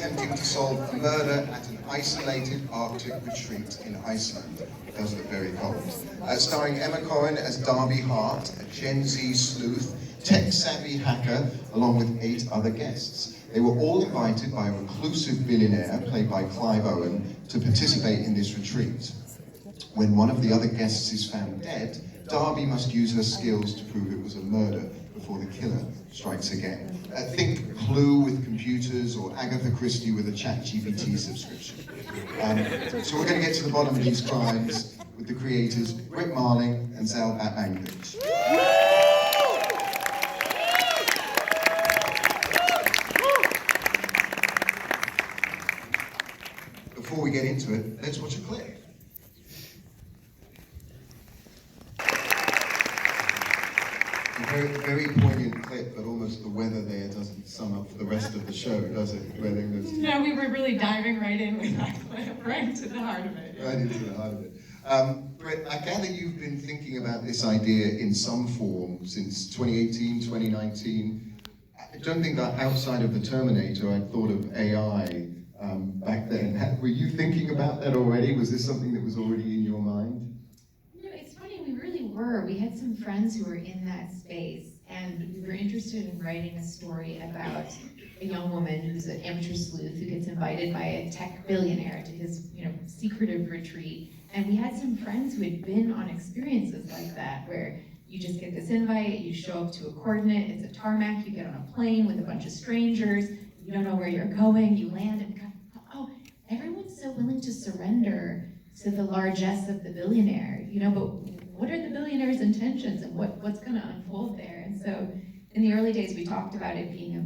attempting to solve a murder at an isolated Arctic retreat in Iceland. It does look very cold. Starring Emma Corrin as Darby Hart, a Gen Z sleuth, tech-savvy hacker, along with 8 other guests. They were all invited by a reclusive billionaire, played by Clive Owen, to participate in this retreat. When one of the other guests is found dead, Darby must use her skills to prove it was a murder before the killer strikes again. Think Clue with computers or Agatha Christie with a ChatGPT subscription. So we're going to get to the bottom of these crimes with the creators Brit Marling and Batmanglij. Before we get into it, let's watch a clip. A very poignant clip, but almost the weather there doesn't sum up for the rest of the show, does it? No, we were really diving right in with that clip, right to the heart of it. Right into the heart of it. Brit, I gather you've been thinking about this idea in some form since 2018, 2019. I don't think that outside of the Terminator, I'd thought of AI back then. Were you thinking about that already? Was this something that was already in your mind? You know, it's funny, we really were. We had some friends who were in that space, and we were interested in writing a story about a young woman who's an amateur sleuth who gets invited by a tech billionaire to his, secretive retreat. And we had some friends who had been on experiences like that, where you just get this invite, you show up to a coordinate, it's a tarmac, you get on a plane with a bunch of strangers, you don't know where you're going, you land and oh, everyone's so willing to surrender to the largesse of the billionaire, but what are the billionaire's intentions and what's going to unfold there? And so in the early days, we talked about it being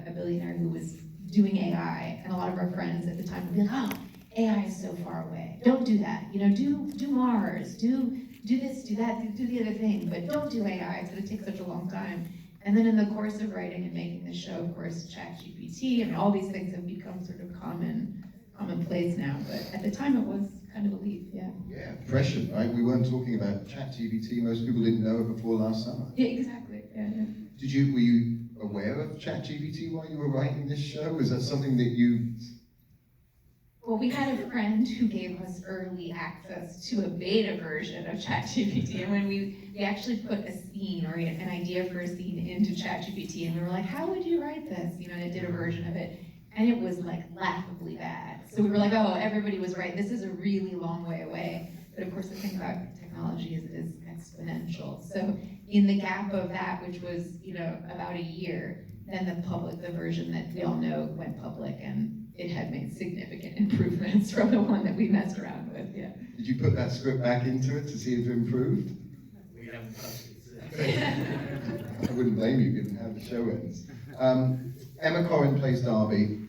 a billionaire who was doing AI, and a lot of our friends at the time would be like, oh, AI is so far away. Don't do that. Do Mars, do this, do that, do the other thing, but don't do AI. It's going to take such a long time. And then in the course of writing and making the show, of course, ChatGPT, all these things have become sort of commonplace now. But at the time, it was kind of a leap, yeah. Yeah, prescient, right? We weren't talking about ChatGPT. Most people didn't know it before last summer. Yeah, exactly. Yeah. Were you aware of ChatGPT while you were writing this show? Was that something that you... Well, we had a friend who gave us early access to a beta version of ChatGPT, and when we actually put a scene or an idea for a scene into ChatGPT, and we were like, how would you write this? And it did a version of it, and it was like laughably bad. So we were like, oh, everybody was right. This is a really long way away. But of course, the thing about technology is exponential. So in the gap of that, which was about a year, then the version that we all know went public, and it had made significant improvements from the one that we messed around with, yeah. Did you put that script back into it to see if it improved? We haven't touched it. I wouldn't blame you given how the show ends. Emma Corrin plays Darby.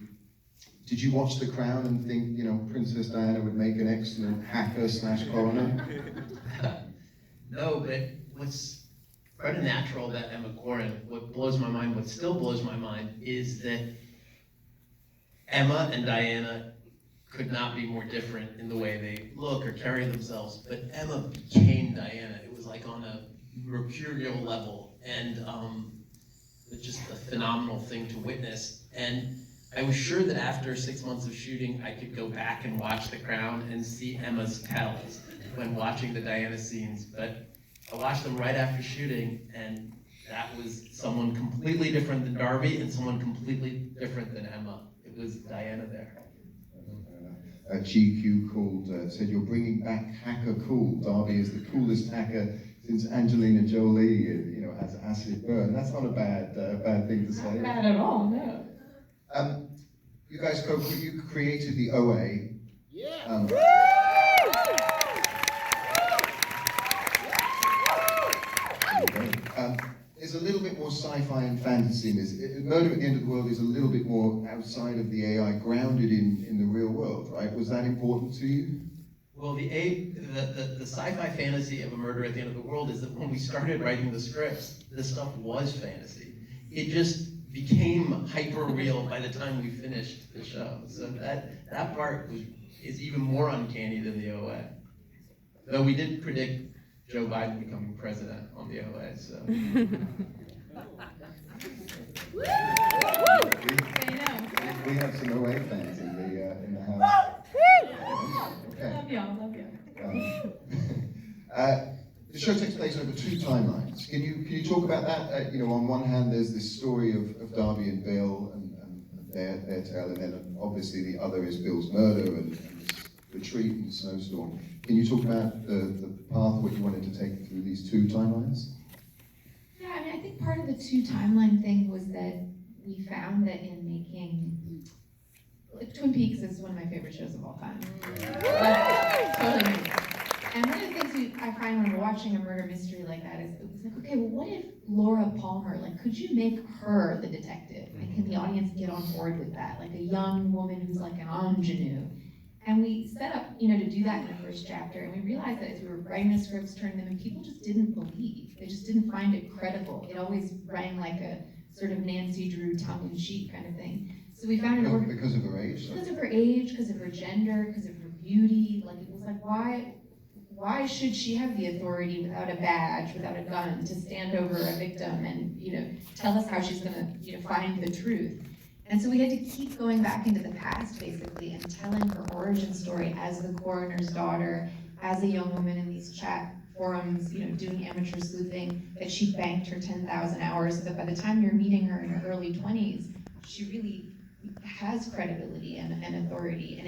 Did you watch The Crown and think, Princess Diana would make an excellent hacker/coroner? No, but what's preternatural about Emma Corrin, what still blows my mind, is that Emma and Diana could not be more different in the way they look or carry themselves, but Emma became Diana. It was like on a mercurial level, and it's just a phenomenal thing to witness. And I was sure that after 6 months of shooting, I could go back and watch The Crown and see Emma's tells when watching the Diana scenes, but I watched them right after shooting, and that was someone completely different than Darby and someone completely different than Emma. It was Diana there. GQ said, you're bringing back hacker cool. Darby is the coolest hacker since Angelina Jolie, has acid burn. That's not a bad thing to say. Not bad at all, no. You guys, you created the OA. Yeah. There's a little bit more sci-fi and fantasy in this. Murder at the End of the World is a little bit more outside of the AI, grounded in the real world, right? Was that important to you? Well, the sci-fi fantasy of A Murder at the End of the World is that when we started writing the scripts, this stuff was fantasy. It just became hyper-real by the time we finished the show. So that part is even more uncanny than the OA. Though we did predict Joe Biden becoming president on the OA, so. I know. we have some away fans in the house. Okay. Love y'all. The show takes place over 2 timelines. Can you talk about that? On one hand, there's this story of Darby and Bill and their tale, and then obviously the other is Bill's murder and this retreat and snowstorm. Can you talk about the path, what you wanted to take through these 2 timelines? Yeah, I mean, I think part of the 2 timeline thing was that we found that in making, Twin Peaks is one of my favorite shows of all time. Totally amazing. And one of the things I find when we're watching a murder mystery like that is, it was like, okay, well, what if Laura Palmer, could you make her the detective? And can the audience get on board with that? Like a young woman who's like an ingenue. And we set up, to do that in the first chapter, and we realized that as we were writing the scripts, turning them in, people just didn't believe. They just didn't find it credible. It always rang like a sort of Nancy Drew tongue-in-cheek kind of thing. So we found an order. Because of her age? Because of her age, because of her gender, because of her beauty. It was like, why should she have the authority without a badge, without a gun, to stand over a victim and, tell us how she's gonna, find the truth? And so we had to keep going back into the past, basically, and telling her origin story as the coroner's daughter, as a young woman in these chat forums, doing amateur sleuthing, that she banked her 10,000 hours, so that by the time you're meeting her in her early 20s, she really has credibility and authority.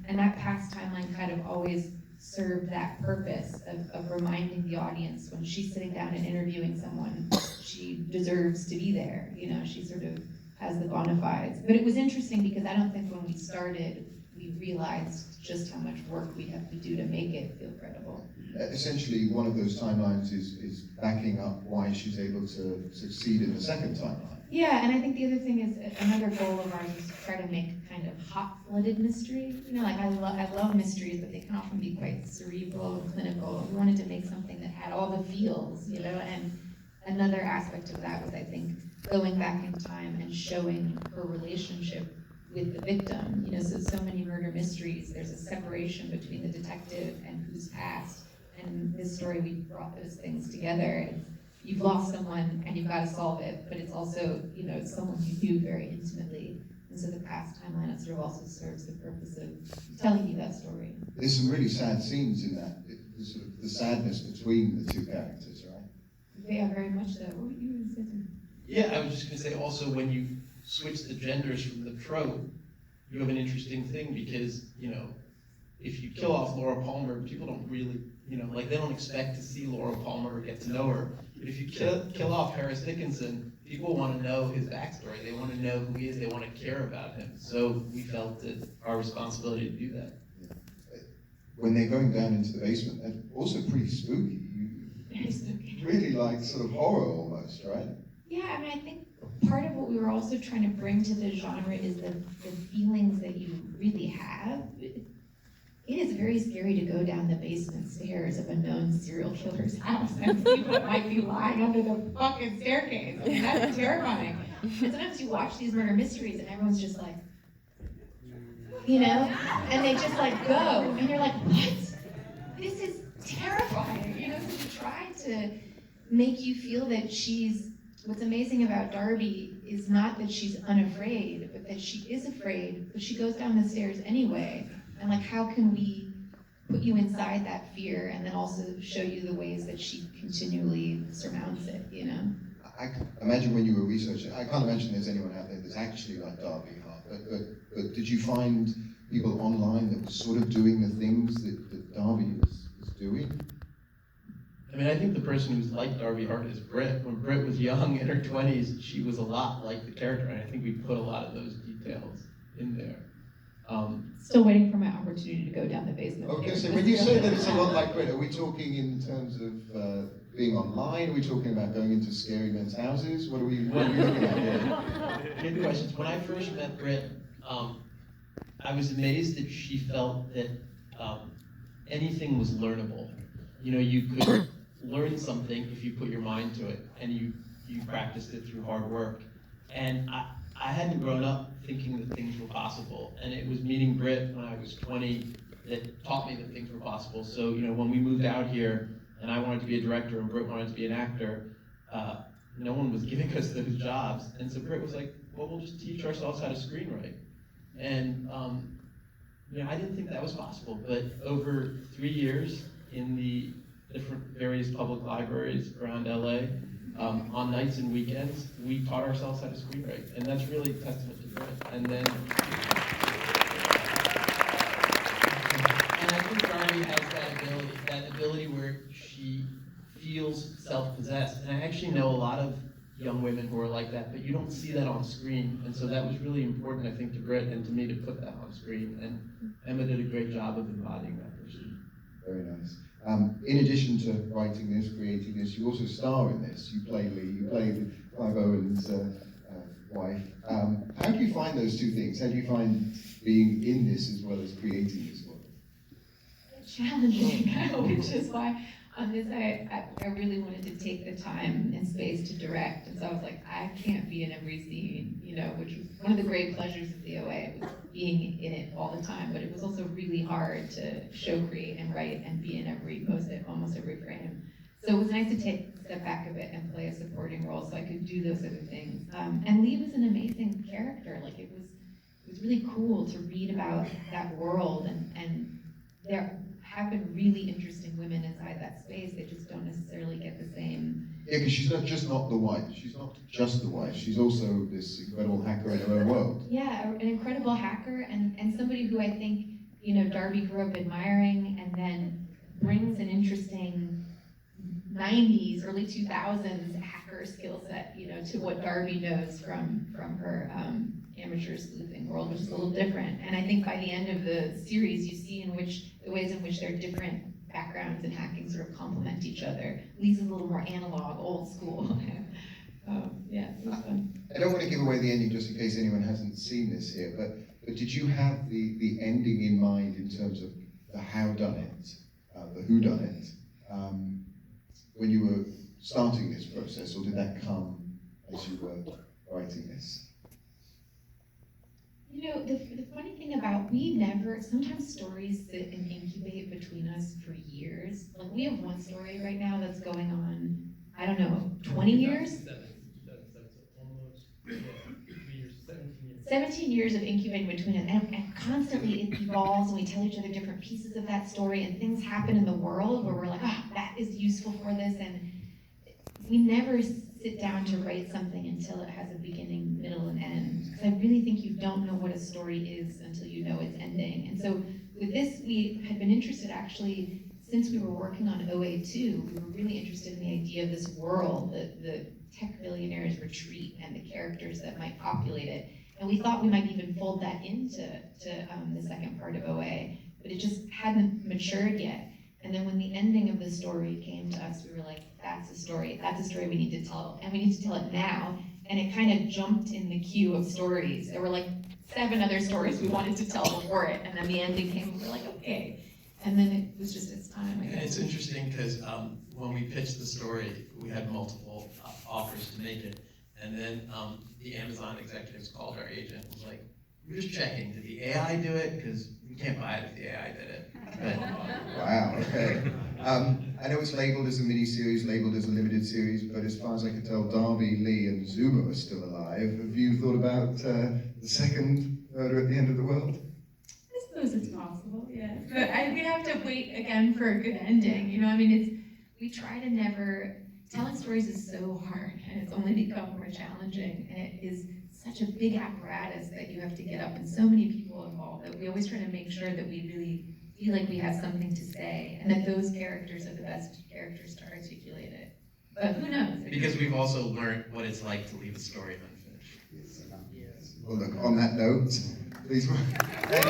And that past timeline kind of always served that purpose of reminding the audience when she's sitting down and interviewing someone, she deserves to be there. She sort of has the bona fides. But it was interesting because I don't think when we started, we realized just how much work we have to do to make it feel credible. Essentially, one of those timelines is backing up why she's able to succeed in the second timeline. Yeah, and I think the other thing is, another goal of ours is to try to make kind of hot-blooded mystery. I love mysteries, but they can often be quite cerebral and clinical. We wanted to make something that had all the feels, and another aspect of that was, I think, going back in time and showing her relationship with the victim. So many murder mysteries, there's a separation between the detective and who's past. And this story, we brought those things together. You've lost someone and you've got to solve it, but it's also, it's someone you knew very intimately. And so the past timeline sort of also serves the purpose of telling you that story. There's some really sad scenes in that, the sadness between the 2 characters, right? Yeah, very much so. What were you going to say? Yeah, I was just going to say also, when you switch the genders from the trope, you have an interesting thing because, if you kill off Laura Palmer, people don't really, they don't expect to see Laura Palmer or get to know her. But if you kill off Harris Dickinson, people want to know his backstory. They want to know who he is. They want to care about him. So we felt it our responsibility to do that. Yeah. When they're going down into the basement, that's also pretty spooky. Very spooky. Really sort of horror almost, right? Yeah, I think part of what we were also trying to bring to the genre is the feelings that you really have. It is very scary to go down the basement stairs of a known serial killer's house and see what might be lying under the fucking staircase. That's terrifying. And sometimes you watch these murder mysteries and everyone's just like, and they just go. And you're like, what? This is terrifying. So we try to make you feel that what's amazing about Darby is not that she's unafraid, but that she is afraid, but she goes down the stairs anyway. And how can we put you inside that fear and then also show you the ways that she continually surmounts it, I imagine when you were researching, I can't imagine there's anyone out there that's actually like Darby Hart, but did you find people online that were sort of doing the things that Darby was doing? I mean, I think the person who's like Darby Hart is Brit. When Brit was young, in her 20s, she was a lot like the character, and I think we put a lot of those details in there. Still waiting for my opportunity to go down the basement. Okay, so when you say that it's a lot like Brit, are we talking in terms of being online? Are we talking about going into scary men's houses? What are we looking at here? Good questions. When I first met Brit, I was amazed that she felt that anything was learnable. You could learn something if you put your mind to it, and you practiced it through hard work. And I hadn't grown up thinking that things were possible, and it was meeting Brit when I was 20 that taught me that things were possible. So, when we moved out here, and I wanted to be a director, and Brit wanted to be an actor, no one was giving us those jobs. And so Brit was like, well, we'll just teach ourselves how to screenwrite. And I didn't think that was possible, but over 3 years in the different various public libraries around LA, on nights and weekends, we taught ourselves how to screenwrite, and that's really a testament to Brit. And I think Darby has that ability where she feels self-possessed. And I actually know a lot of young women who are like that, but you don't see that on screen. And so that was really important, I think, to Brit and to me to put that on screen. And Emma did a great job of embodying that person. Very nice. In addition to writing this, creating this, you also star in this. You play Lee, you play Clive Owen's wife. How do you find those two things? How do you find being in this as well as creating this work? Challenging, which is why on this I really wanted to take the time and space to direct, and so I was like, I can't be in every scene, which was one of the great pleasures of the OA, was being in it all the time, but it was also really hard to show, create, and write and be in almost every frame. So it was nice to take a step back a bit and play a supporting role so I could do those other things. And Lee was an amazing character. Like it was really cool to read about that world, and there have been really interesting women inside that space. They just don't necessarily get the same. Yeah, because she's not just not the wife. She's not just the wife. She's also this incredible hacker in her own world. Yeah, an incredible hacker and somebody who I think, Darby grew up admiring and then brings an interesting 90s, early 2000s hacker skill set, to what Darby knows from her amateur sleuthing world, which is a little different. And I think by the end of the series, you see the ways in which their different backgrounds in hacking sort of complement each other. Lee's a little more analog, old school. Yeah, it was fun. I don't want to give away the ending just in case anyone hasn't seen this here, but did you have the ending in mind in terms of the how done it, the who done it, when you were starting this process, or did that come as you were writing this? The funny thing about, sometimes stories sit and incubate between us for years. Like we have one story right now that's going on, I don't know, 20 years? 17 years of incubating between it, and constantly it evolves, and we tell each other different pieces of that story, and things happen in the world where we're like, that is useful for this, and we never sit down to write something until it has a beginning, middle, and end. Because I really think you don't know what a story is until you know its ending. And so with this, we had been interested actually, since we were working on OA2, we were really interested in the idea of this world, the tech billionaires retreat and the characters that might populate it. And we thought we might even fold that into the second part of OA, but it just hadn't matured yet. And then when the ending of the story came to us, we were like, that's a story we need to tell, and we need to tell it now. And it kind of jumped in the queue of stories. There were like 7 other stories we wanted to tell before it, and then the ending came, and we're like, okay. And then it was just its time, I guess. It's interesting because when we pitched the story, we had multiple offers to make it. And then the Amazon executives called our agent and was like, we're just checking, did the AI do it? Because we can't buy it if the AI did it. But, wow, okay. I know it's labeled as a mini-series, labeled as a limited series, but as far as I can tell, Darby, Lee, and Zuma are still alive. Have you thought about the second murder at the end of the world? I suppose it's possible, yes. But we have to wait again for a good ending. We try to never, telling stories is so hard, and it's only become more challenging, and it is such a big apparatus that you have to get up, and so many people involved, that we always try to make sure that we really feel like we have something to say, and that those characters are the best characters to articulate it. But who knows? because we've also learned what it's like to leave a story unfinished. Well, look, on that note, please. Brit,